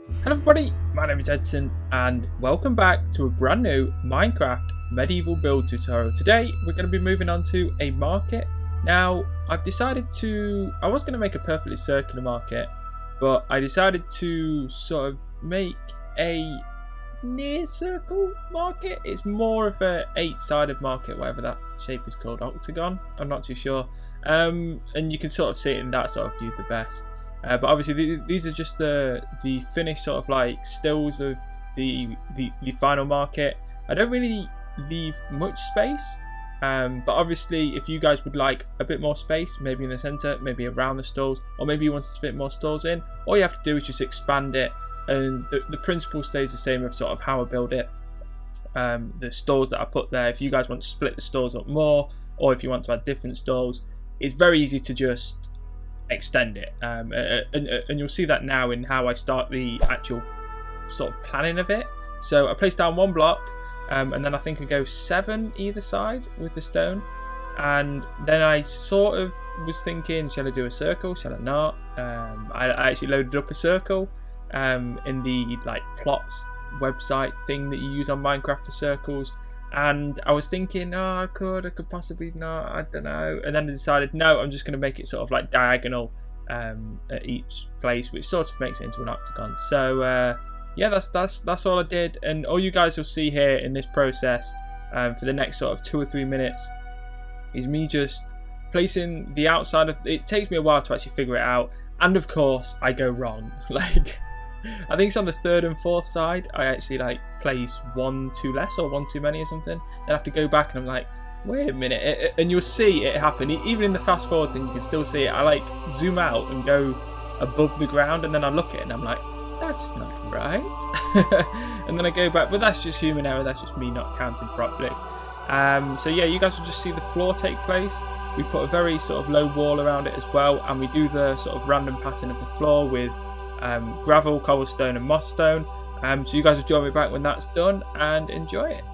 Hello everybody, my name is Edson and welcome back to a brand new Minecraft medieval build tutorial. Today we're going to be moving on to a market. Now I've decided I was going to make a perfectly circular market, but I decided to sort of make a near circle market. It's more of a 8-sided market, whatever that shape is called, octagon, I'm not too sure. And you can sort of see it in that sort of view the best. But obviously these are just the finished sort of like stills of the final market. I don't really leave much space, but obviously if you guys would like a bit more space, maybe in the center, maybe around the stalls, or maybe you want to fit more stalls in, all you have to do is just expand it, and the principle stays the same of sort of how I build it. The stalls that I put there, if you guys want to split the stalls up more, or if you want to add different stalls, it's very easy to just extend it, and you'll see that now in how I start the actual sort of planning of it. So I place down one block, and then I think I go 7 either side with the stone, and then I sort of was thinking, shall I do a circle, shall I not? I actually loaded up a circle in the like plots website thing that you use on Minecraft for circles. And I was thinking, oh, I could possibly not, I don't know. And then I decided, no, I'm just going to make it sort of like diagonal at each place, which sort of makes it into an octagon. So yeah, that's all I did. And all you guys will see here in this process for the next sort of 2 or 3 minutes is me just placing the outside of it. Takes me a while to actually figure it out, and of course I go wrong. Like, I think it's on the 3rd and 4th side I actually like place 1 too less or 1 too many or something. Then I have to go back and I'm like, wait a minute, and you'll see it happen. Even in the fast forward thing you can still see it. I like zoom out and go above the ground, and then I look at it and I'm like, that's not right. And then I go back, but that's just human error, that's just me not counting properly. So yeah, you guys will just see the floor take place. We put a very sort of low wall around it as well, and we do the sort of random pattern of the floor with gravel, cobblestone and moss stone. So you guys will join me back when that's done and enjoy it.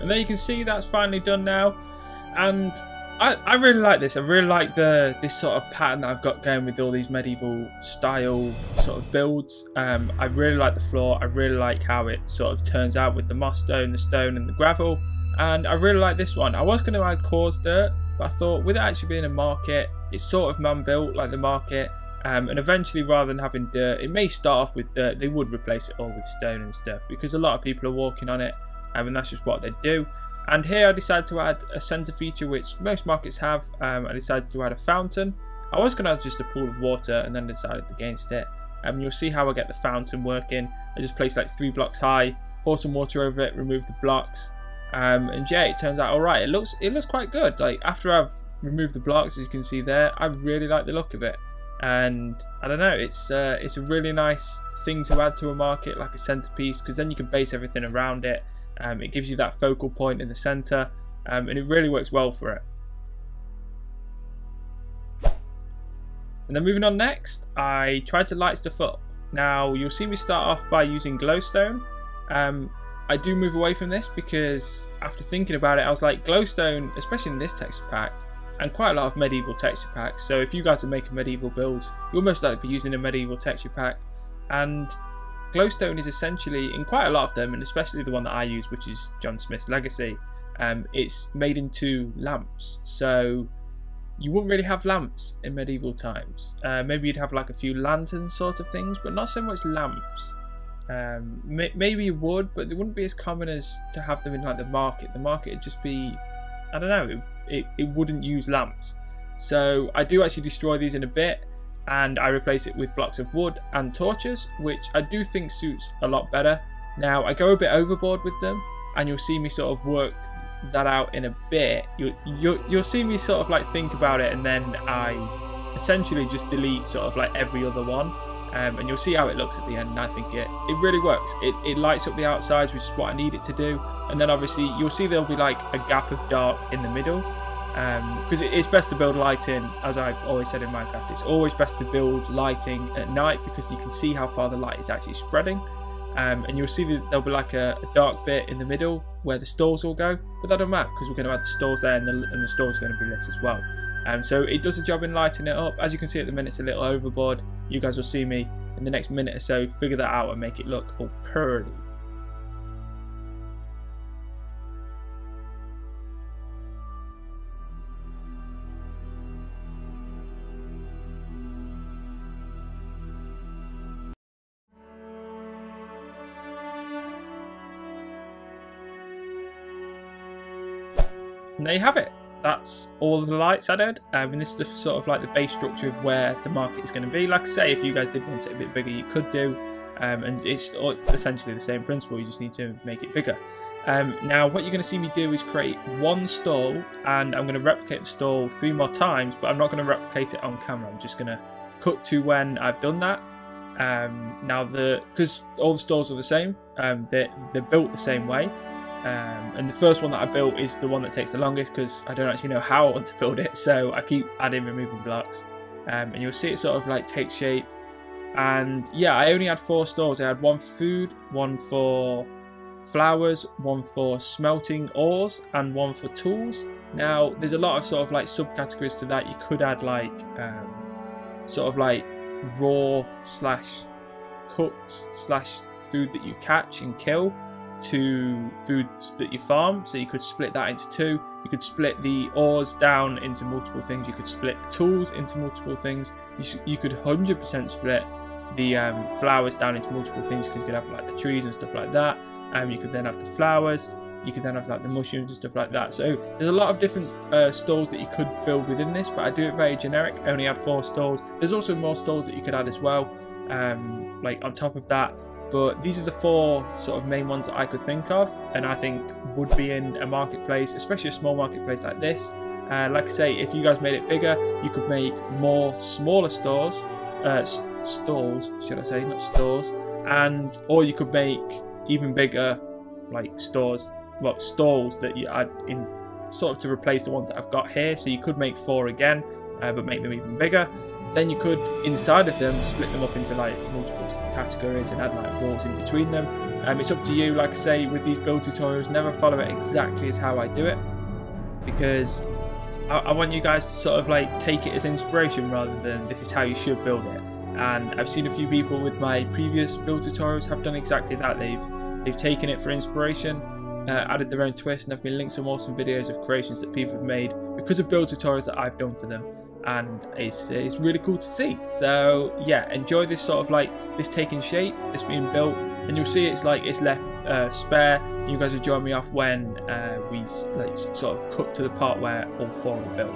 And there you can see that's finally done now. And I really like this. I really like this sort of pattern that I've got going with all these medieval style sort of builds. I really like the floor. I really like how it sort of turns out with the moss stone, the stone and the gravel. And I really like this one. I was going to add coarse dirt, but I thought with it actually being a market, it's sort of man-built like the market. And eventually, rather than having dirt, it may start off with dirt. They would replace it all with stone and stuff because a lot of people are walking on it, and that's just what they do. And here I decided to add a centre feature which most markets have. I decided to add a fountain. I was going to add just a pool of water and then decided against it. You'll see how I get the fountain working. I just place like 3 blocks high, pour some water over it, remove the blocks. And yeah, it turns out alright. It looks quite good. Like after I've removed the blocks, as you can see there, I really like the look of it. And I don't know, it's a really nice thing to add to a market, like a centerpiece, because then you can base everything around it. It gives you that focal point in the center, and it really works well for it. And then moving on next, I tried to light stuff up. Now you'll see me start off by using glowstone. I do move away from this because after thinking about it, I was like, glowstone, especially in this texture pack, and quite a lot of medieval texture packs. So if you guys are making medieval builds, you'll most likely be using a medieval texture pack. And glowstone is essentially, in quite a lot of them, and especially the one that I use, which is John Smith's Legacy, it's made into lamps. So you wouldn't really have lamps in medieval times. Maybe you'd have like a few lanterns sort of things, but not so much lamps. Maybe you would, but they wouldn't be as common as to have them in like the market. The market would just be, I don't know, it wouldn't use lamps. So I do actually destroy these in a bit, and I replace it with blocks of wood and torches, which I do think suits a lot better. Now I go a bit overboard with them, and you'll see me sort of work that out in a bit. You'll see me sort of like think about it, and then I essentially just delete sort of like every other one. And you'll see how it looks at the end, and I think it really works. It lights up the outsides, which is what I need it to do. And then obviously you'll see there'll be like a gap of dark in the middle, because it's best to build lighting, as I've always said in Minecraft, it's always best to build lighting at night because you can see how far the light is actually spreading. And you'll see that there'll be like a dark bit in the middle where the stalls will go, but that don't matter because we're going to add the stalls there, and the stalls are going to be lit as well. So it does a job in lighting it up. As you can see at the minute, it's a little overboard. You guys will see me in the next minute or so figure that out and make it look all pretty. And there you have it. That's all of the lights added, and this is the sort of like the base structure of where the market is going to be. Like I say, if you guys did want it a bit bigger, you could do, and it's essentially the same principle. You just need to make it bigger. Now what you're going to see me do is create one stall, and I'm going to replicate the stall 3 more times, but I'm not going to replicate it on camera. I'm just going to cut to when I've done that. Now because all the stalls are the same, they're built the same way. And the first one that I built is the one that takes the longest because I don't actually know how I want to build it, so I keep removing blocks, and you'll see it sort of like take shape. And yeah, I only had 4 stalls. I had 1 for food, 1 for flowers, 1 for smelting ores, and 1 for tools. Now there's a lot of sort of like subcategories to that. You could add like sort of like raw / cooked / food that you catch and kill to foods that you farm. So you could split that into 2. You could split the ores down into multiple things. You could split the tools into multiple things. You could 100% split the flowers down into multiple things. You could have like the trees and stuff like that. You could then have the flowers. You could then have like the mushrooms and stuff like that. So there's a lot of different stalls that you could build within this, but I do it very generic. I only add 4 stalls. There's also more stalls that you could add as well, like on top of that. But these are the 4 sort of main ones that I could think of, and I think would be in a marketplace, especially a small marketplace like this. Like I say, if you guys made it bigger, you could make more smaller stalls, should I say, not stores, or you could make even bigger like stalls that you add in sort of to replace the ones that I've got here. So you could make 4 again, but make them even bigger. Then you could, inside of them, split them up into like multiple categories and add like walls in between them. It's up to you. Like I say, with these build tutorials, never follow it exactly as how I do it, because I want you guys to sort of like take it as inspiration rather than this is how you should build it. And I've seen a few people with my previous build tutorials have done exactly that. They've taken it for inspiration, added their own twist, and I've been linked some awesome videos of creations that people have made because of build tutorials that I've done for them, and it's really cool to see. So yeah, enjoy this sort of like this taking shape, this being built, and you'll see it's left spare. You guys will join me off when we like sort of cut to the part where all four are built.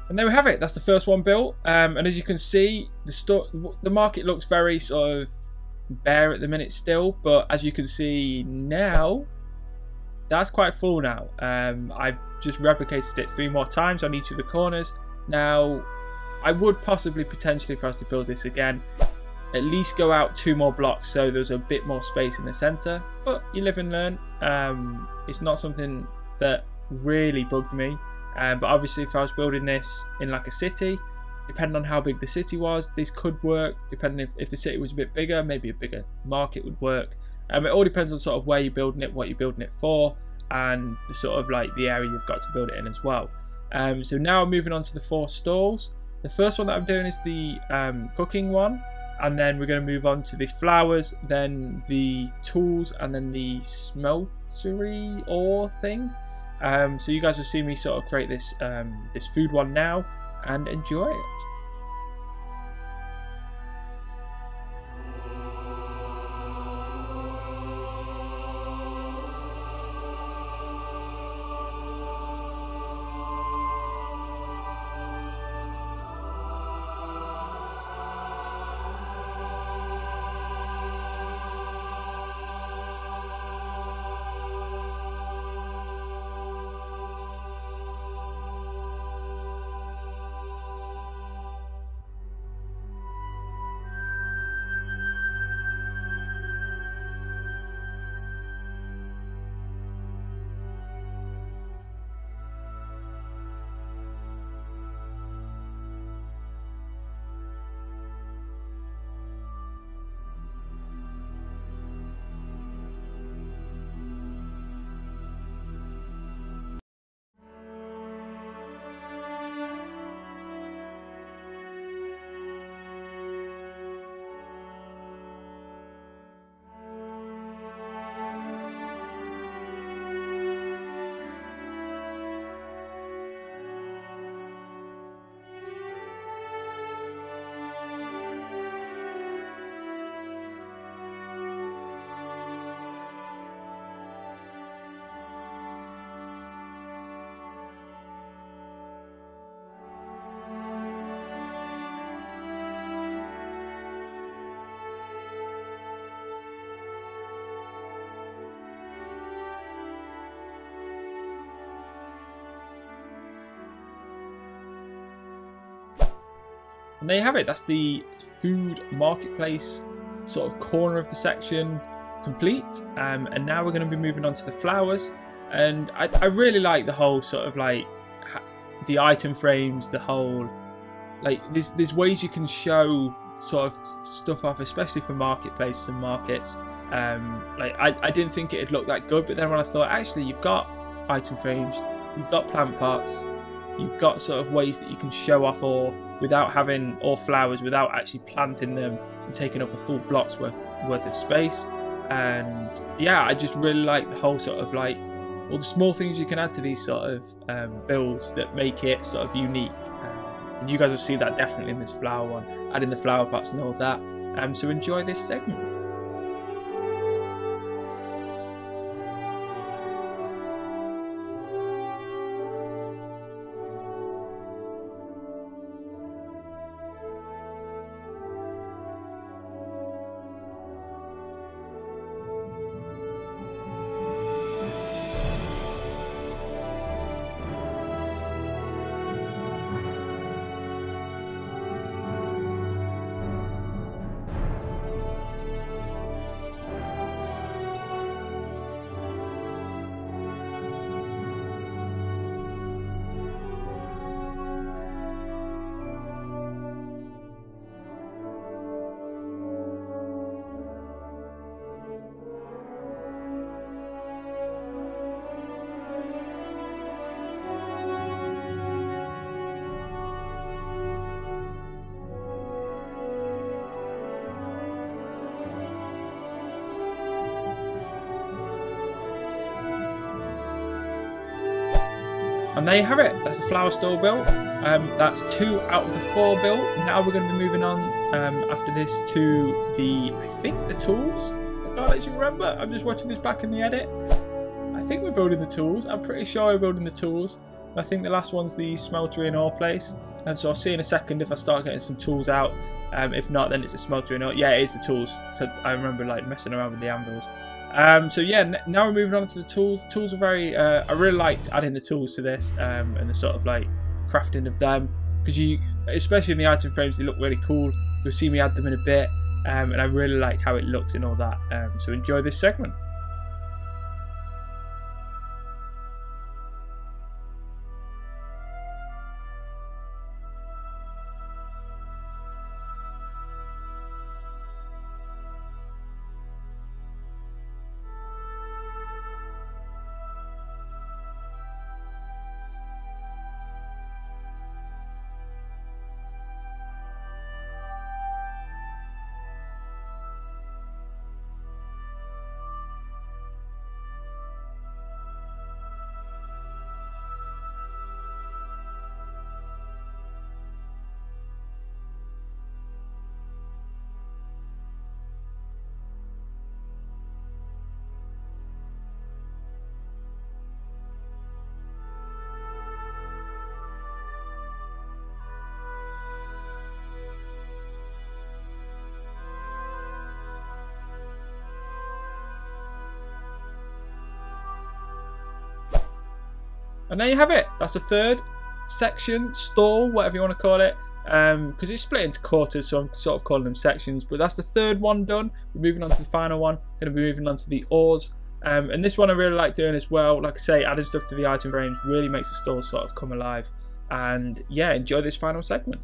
And there we have it. That's the first one built. And as you can see, the market looks very sort of bare at the minute still, but as you can see now, that's quite full now. I've just replicated it 3 more times on each of the corners. Now, I would possibly potentially, if I was to build this again, at least go out 2 more blocks so there's a bit more space in the center. But you live and learn. It's not something that really bugged me. But obviously if I was building this in like a city, depending on how big the city was, this could work. Depending if the city was a bit bigger, maybe a bigger market would work. It all depends on sort of where you're building it, what you're building it for, and sort of like the area you've got to build it in as well. So now I'm moving on to the 4 stalls. The first one that I'm doing is the cooking one, and then we're going to move on to the flowers, then the tools, and then the smeltery ore thing. So you guys will see me sort of create this this food one now and enjoy it. And there you have it. That's the food marketplace sort of corner of the section. complete, and now we're going to be moving on to the flowers. And I really like the whole sort of like the item frames, the whole like there's ways you can show sort of stuff off, especially for marketplaces and markets. Like I didn't think it'd look that good, but then when I thought, actually, you've got item frames, you've got plant pots, you've got sort of ways that you can show off ore without having, or flowers without actually planting them and taking up a full block's worth of space. And yeah, I just really like the whole sort of like all the small things you can add to these sort of builds that make it sort of unique. And you guys will see that definitely in this flower one, adding the flower pots and all that. So enjoy this segment. And there you have it. That's the flower store built. That's 2 out of the 4 built. Now we're going to be moving on after this to I think the tools. I can't actually remember. I'm just watching this back in the edit. I think we're building the tools. I'm pretty sure we're building the tools. I think the last one's the smeltery and ore place. And so I'll see in a second if I start getting some tools out. If not, then it's a smeltery and ore. Yeah, it is the tools. So I remember like messing around with the anvils. So yeah, now we're moving on to the tools. The tools are very, I really liked adding the tools to this, and the sort of like crafting of them, because especially in the item frames, they look really cool. You'll see me add them in a bit, and I really like how it looks and all that. So enjoy this segment. And there you have it. That's the third section, stall, whatever you want to call it, because it's split into quarters, so I'm sort of calling them sections. But that's the third one done. We're moving on to the final one. Going to be moving on to the ores, and this one I really like doing as well. Like I say, adding stuff to the item frames really makes the stall sort of come alive. And yeah, enjoy this final segment.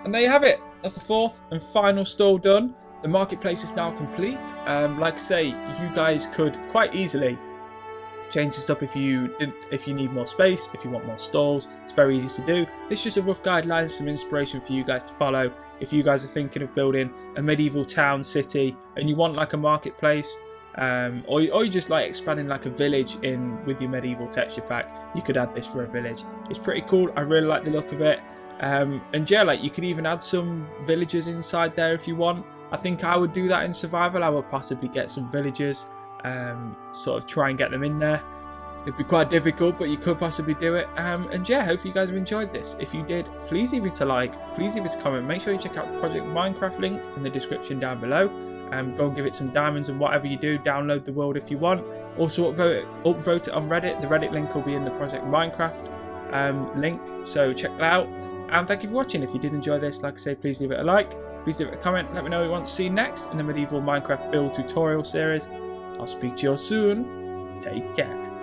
And there you have it. That's the fourth and final stall done. The marketplace is now complete. Like I say, you guys could quite easily change this up if you need more space, if you want more stalls. It's very easy to do. It's just a rough guideline, some inspiration for you guys to follow if you guys are thinking of building a medieval town city and you want like a marketplace, or you just like expanding like a village in with your medieval texture pack. You could add this for a village. It's pretty cool. I really like the look of it. And yeah, like you could even add some villagers inside there if you want. I think I would do that in survival. I would possibly get some villagers, sort of try and get them in there. It'd be quite difficult, but you could possibly do it. And yeah, hopefully you guys have enjoyed this. If you did, please leave it a like, please leave it a comment. Make sure you check out the Project Minecraft link in the description down below. Go and give it some diamonds, and whatever you do, download the world if you want. Also upvote it on Reddit. The Reddit link will be in the Project Minecraft link, so check that out. And thank you for watching. If you did enjoy this, like I say, please leave it a like, please leave it a comment. Let me know what you want to see next in the medieval Minecraft build tutorial series. I'll speak to you all soon. Take care.